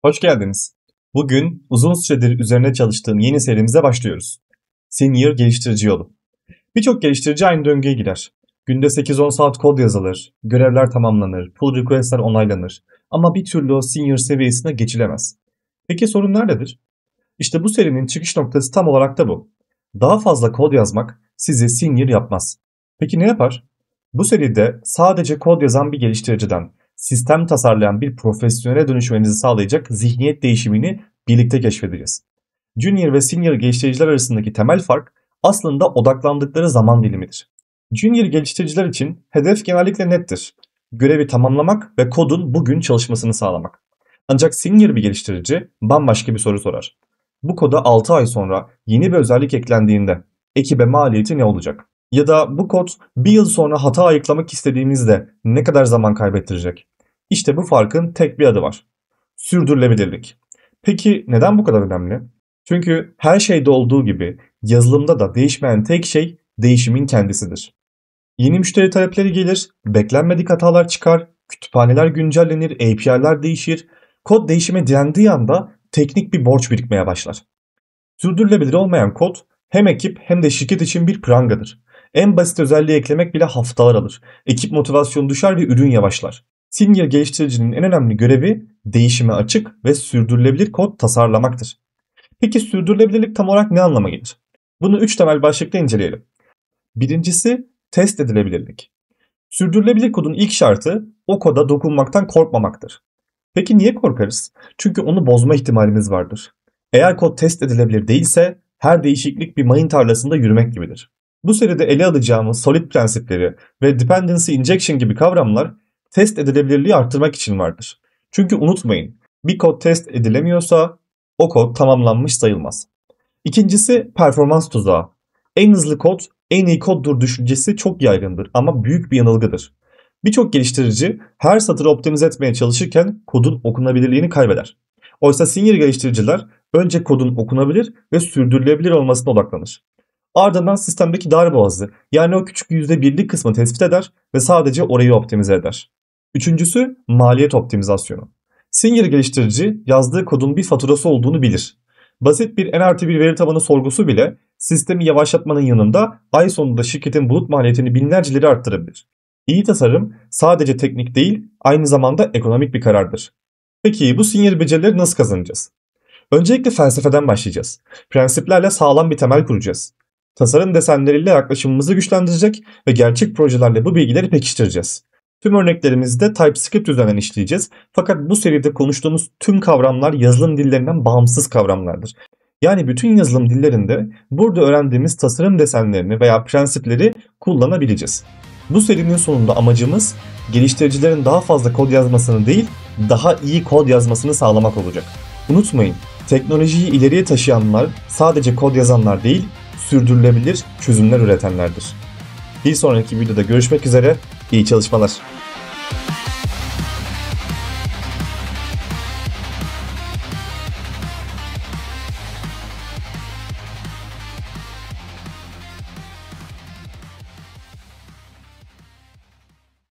Hoş geldiniz. Bugün uzun süredir üzerine çalıştığım yeni serimize başlıyoruz. Senior geliştirici yolu. Birçok geliştirici aynı döngüye girer. Günde 8-10 saat kod yazılır, görevler tamamlanır, pull request'ler onaylanır ama bir türlü o senior seviyesine geçilemez. Peki sorun nerededir? İşte bu serinin çıkış noktası tam olarak da bu. Daha fazla kod yazmak sizi senior yapmaz. Peki ne yapar? Bu seride sadece kod yazan bir geliştiriciden sistem tasarlayan bir profesyonele dönüşmenizi sağlayacak zihniyet değişimini birlikte keşfedeceğiz. Junior ve senior geliştiriciler arasındaki temel fark aslında odaklandıkları zaman dilimidir. Junior geliştiriciler için hedef genellikle nettir. Görevi tamamlamak ve kodun bugün çalışmasını sağlamak. Ancak senior bir geliştirici bambaşka bir soru sorar. Bu koda 6 ay sonra yeni bir özellik eklendiğinde ekibe maliyeti ne olacak? Ya da bu kod bir yıl sonra hata ayıklamak istediğimizde ne kadar zaman kaybettirecek? İşte bu farkın tek bir adı var. Sürdürülebilirlik. Peki neden bu kadar önemli? Çünkü her şeyde olduğu gibi yazılımda da değişmeyen tek şey değişimin kendisidir. Yeni müşteri talepleri gelir, beklenmedik hatalar çıkar, kütüphaneler güncellenir, API'ler değişir. Kod değişime direndiği anda teknik bir borç birikmeye başlar. Sürdürülebilir olmayan kod hem ekip hem de şirket için bir prangadır. En basit özelliği eklemek bile haftalar alır. Ekip motivasyonu düşer ve ürün yavaşlar. Senior geliştiricinin en önemli görevi değişime açık ve sürdürülebilir kod tasarlamaktır. Peki sürdürülebilirlik tam olarak ne anlama gelir? Bunu 3 temel başlıkta inceleyelim. Birincisi test edilebilirlik. Sürdürülebilir kodun ilk şartı o koda dokunmaktan korkmamaktır. Peki niye korkarız? Çünkü onu bozma ihtimalimiz vardır. Eğer kod test edilebilir değilse her değişiklik bir mayın tarlasında yürümek gibidir. Bu seride ele alacağımız solid prensipleri ve dependency injection gibi kavramlar test edilebilirliği arttırmak için vardır. Çünkü unutmayın, bir kod test edilemiyorsa o kod tamamlanmış sayılmaz. İkincisi performans tuzağı. En hızlı kod en iyi koddur düşüncesi çok yaygındır ama büyük bir yanılgıdır. Birçok geliştirici her satırı optimize etmeye çalışırken kodun okunabilirliğini kaybeder. Oysa senior geliştiriciler önce kodun okunabilir ve sürdürülebilir olmasına odaklanır. Ardından sistemdeki darboğazı yani o küçük %1'lik kısmı tespit eder ve sadece orayı optimize eder. Üçüncüsü maliyet optimizasyonu. Senior geliştirici yazdığı kodun bir faturası olduğunu bilir. Basit bir N+1 veri tabanı sorgusu bile sistemi yavaşlatmanın yanında ay sonunda şirketin bulut maliyetini binlerce lira arttırabilir. İyi tasarım sadece teknik değil, aynı zamanda ekonomik bir karardır. Peki bu senior becerileri nasıl kazanacağız? Öncelikle felsefeden başlayacağız. Prensiplerle sağlam bir temel kuracağız. Tasarım desenleriyle yaklaşımımızı güçlendirecek ve gerçek projelerle bu bilgileri pekiştireceğiz. Tüm örneklerimizde TypeScript üzerinden işleyeceğiz. Fakat bu seride konuştuğumuz tüm kavramlar yazılım dillerinden bağımsız kavramlardır. Yani bütün yazılım dillerinde burada öğrendiğimiz tasarım desenlerini veya prensipleri kullanabileceğiz. Bu serinin sonunda amacımız geliştiricilerin daha fazla kod yazmasını değil, daha iyi kod yazmasını sağlamak olacak. Unutmayın, teknolojiyi ileriye taşıyanlar sadece kod yazanlar değil, sürdürülebilir çözümler üretenlerdir. Bir sonraki videoda görüşmek üzere, iyi çalışmalar.